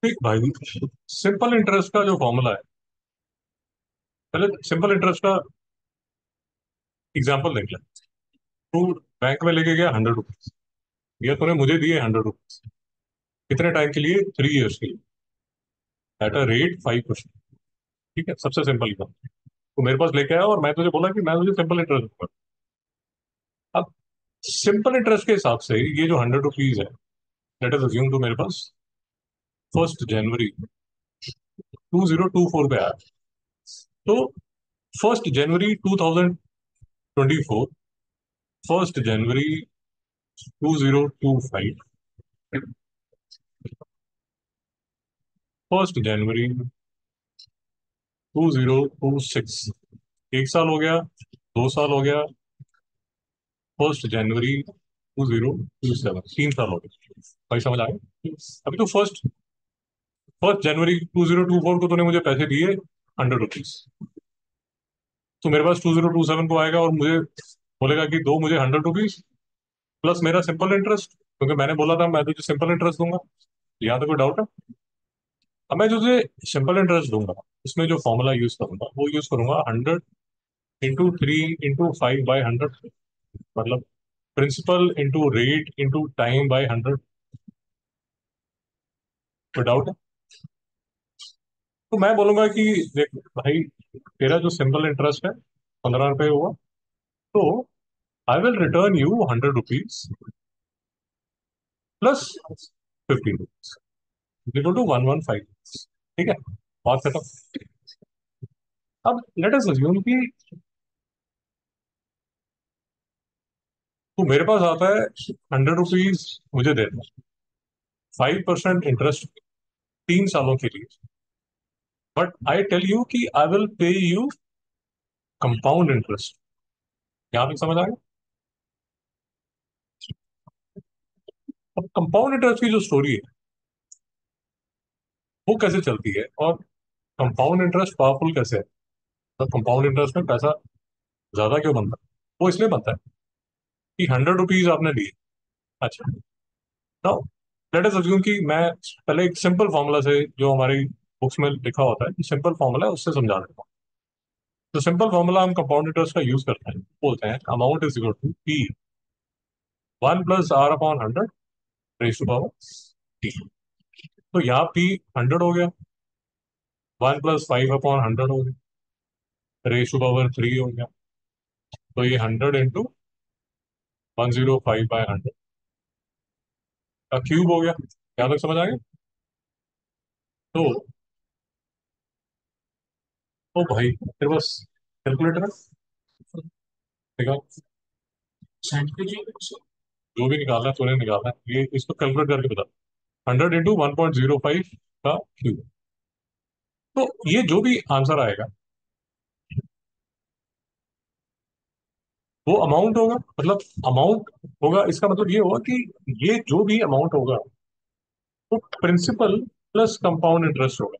ठीक भाई, simple interest का जो फॉर्मूला है, पहले सिंपल इंटरेस्ट का एग्जांपल देख ले। तू बैंक में लेके गया 100 रुपीज, या तूने मुझे दिए 100 रुपीज। कितने टाइम के लिए? 3 इयर्स के लिए, एट अ रेट 5%। ठीक है, सबसे सिंपल काम। तू मेरे पास लेके आया और मैं तुझे बोला कि मैं तुझे सिंपल इंटरेस्ट दूंगा। अब सिंपल इंटरेस्ट के हिसाब से ये जो 100 रुपीज है, लेट अस अज्यूम टू मेरे पास 1 जनवरी 2024 पे आया। तो 1 जनवरी 2024, 1 जनवरी 2025, 1 जनवरी 2026, 1 साल हो गया, 2 साल हो गया, 1 जनवरी 2027, 3 साल हो गए। भाई समझ आ गया? अभी तो फर्स्ट फर्स्ट जनवरी 2024 को तूने मुझे पैसे दिए 100 रुपीज। तो मेरे पास 2027 को आएगा और मुझे बोलेगा कि दो मुझे 100 रुपीज प्लस मेरा सिंपल इंटरेस्ट, क्योंकि मैंने बोला था मैं तुझे सिंपल इंटरेस्ट दूंगा। यहाँ तो कोई डाउट है? अब मैं तुझे सिंपल इंटरेस्ट दूंगा, इसमें जो फॉर्मूला यूज करूंगा वो यूज करूंगा 100 × 3 × 5/100, मतलब principal into rate into time by 100। कोई डाउट है? तो मैं बोलूंगा कि देख भाई, तेरा जो सिंपल इंटरेस्ट है 15 रुपए हुआ, तो I will return you 100 rupees plus 15 rupees equal to 115। ठीक है, बात खत्म। अब लेट अस अज्यूम कि तू मेरे पास आता है, 100 रुपीज मुझे देता है, 5% इंटरेस्ट 3 सालों के लिए। बट आई टेल यू कि I will pay you compound interest. यहाँ तक समझ आ गया? अब कंपाउंड इंटरेस्ट की जो स्टोरी है वो कैसे चलती है, और कंपाउंड इंटरेस्ट पावरफुल कैसे है, तो कंपाउंड इंटरेस्ट में पैसा ज्यादा क्यों बनता है? वो इसलिए बनता है कि 100 रुपीज आपने लिए। अच्छा, नाउ लेट अस अज्यूम कि मैं पहले एक सिंपल फॉर्मूला से, जो हमारी बुक्स में लिखा होता है सिंपल फॉर्मूला है, उससे समझा देता हूँ। तो सिंपल फॉर्मूला हम कंपाउंड इंटरेस्ट का यूज करते हैं, बोलते हैं amount is equal to P 1 + R/100 raise to power T. तो यहाँ पी 100 हो गया, 1 + 5/100 हो गया, रेज टू पावर 3 हो गया। तो ये 100 × 105/100 का क्यूब हो गया। यहाँ तक समझ आ गया? तो ओ भाई, तेरे पास कैलकुलेटर है? निकाल। जो भी निकालना है तूने निकालना है, ये इसको कैलकुलेट करके बता। 100 × 1.05 का क्यूब। तो ये जो भी आंसर आएगा वो अमाउंट होगा, मतलब अमाउंट होगा, इसका मतलब ये होगा कि ये जो भी अमाउंट होगा वो प्रिंसिपल प्लस कंपाउंड इंटरेस्ट होगा।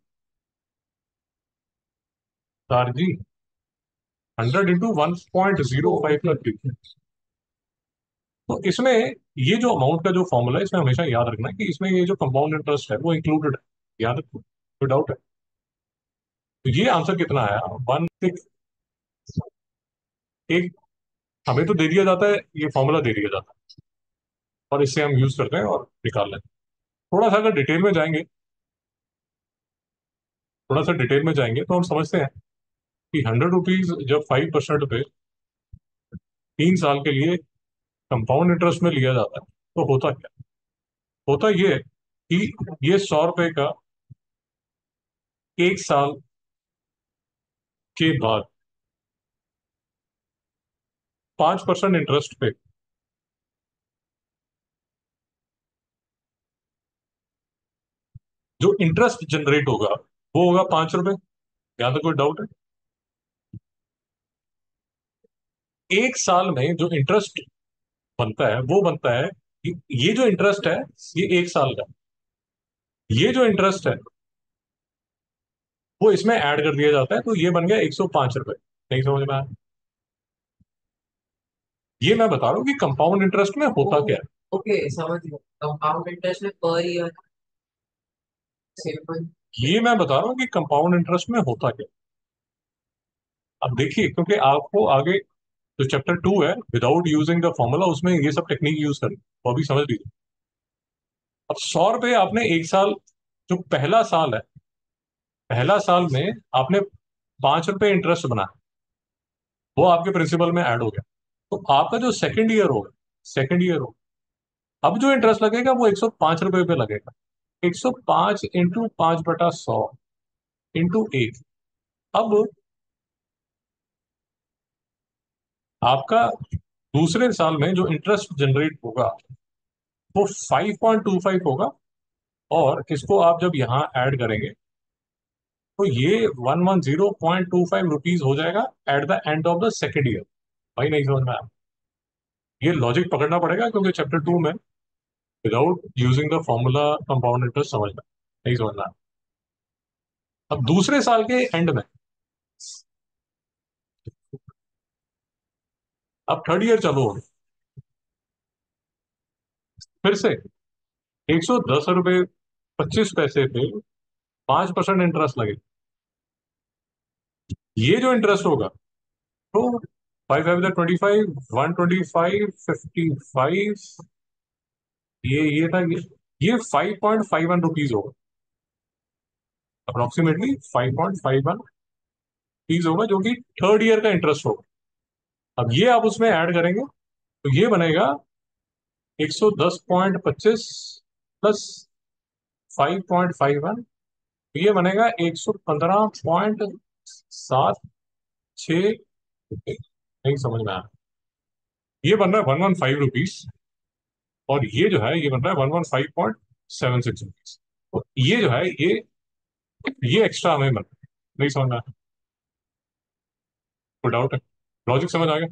सर जी, 100 × 1.05 का क्यूब। तो इसमें ये जो अमाउंट का जो फॉर्मूला है, इसमें हमेशा याद रखना है कि इसमें ये जो कंपाउंड इंटरेस्ट है वो इंक्लूडेड है। याद रखो, कोई डाउट है? तो ये आंसर कितना आया? 1 6। एक हमें तो दे दिया जाता है, ये फॉर्मूला दे दिया जाता है और इससे हम यूज करते हैं और निकाल लेते हैं। थोड़ा सा अगर डिटेल में जाएंगे, थोड़ा सा डिटेल में जाएंगे तो हम समझते हैं कि 100 रुपीज जब 5% पे 3 साल के लिए कंपाउंड इंटरेस्ट में लिया जाता है, तो होता क्या? होता ये है कि ये 100 रुपए का 1 साल के बाद 5% इंटरेस्ट पे जो इंटरेस्ट जनरेट होगा वो होगा 5 रुपए। यहां तक कोई डाउट है? 1 साल में जो इंटरेस्ट बनता है वो बनता है ये जो इंटरेस्ट है ये 1 साल का, ये जो इंटरेस्ट है वो इसमें ऐड कर दिया जाता है, तो ये बन गया 105 रुपए। नहीं समझ में आया? ये मैं बता रहा हूँ कि कंपाउंड इंटरेस्ट में होता क्या है। ओके, समझ गया। कंपाउंड इंटरेस्ट में पर ईयर। ये मैं बता रहा हूँ कि कंपाउंड इंटरेस्ट में होता क्या। अब देखिए, क्योंकि आपको आगे जो चैप्टर 2 है विदाउट यूजिंग द फॉर्मूला, उसमें ये सब टेक्निक यूज करें, वो अभी समझ लीजिए। अब 100 रुपये आपने एक साल, जो पहला साल है, पहला साल में आपने 5 रुपये इंटरेस्ट बनाया, वो आपके प्रिंसिपल में ऐड हो गया। तो आपका जो सेकंड ईयर होगा, सेकंड ईयर हो, अब जो इंटरेस्ट लगेगा वो 105 रुपये पे लगेगा। 105 इंटू 5/100 इंटू 1। अब आपका दूसरे साल में जो इंटरेस्ट जनरेट होगा वो 5.25 होगा। और इसको आप जब यहाँ ऐड करेंगे तो ये 110.25 रुपीज हो जाएगा at the end of the second year. भाई नहीं समझ में आया? ये लॉजिक पकड़ना पड़ेगा, क्योंकि चैप्टर 2 में without using the formula compound interest समझना नहीं समझना है। अब दूसरे साल के एंड में, अब थर्ड ईयर चालू हो, फिर से 110 रुपये 25 पैसे पे 5% इंटरेस्ट लगे। ये जो इंटरेस्ट होगा, तो 5 5 25, 125 55, ये था ये 5.51 रुपीज होगा, अप्रोक्सीमेटली 5.51 रुपीज होगा, जो कि थर्ड ईयर का इंटरेस्ट होगा। अब ये आप उसमें ऐड करेंगे तो ये बनेगा 110.25 प्लस 5.51, तो ये बनेगा 115.76। नहीं समझ में आया? ये बन रहा है 115 रुपीज, और ये जो है ये बन रहा है 115.76 रुपीज। तो ये जो है ये एक्स्ट्रा हमें बन रहा है। नहीं समझ में आया? कोई डाउट है? लॉजिक समझ आ गया?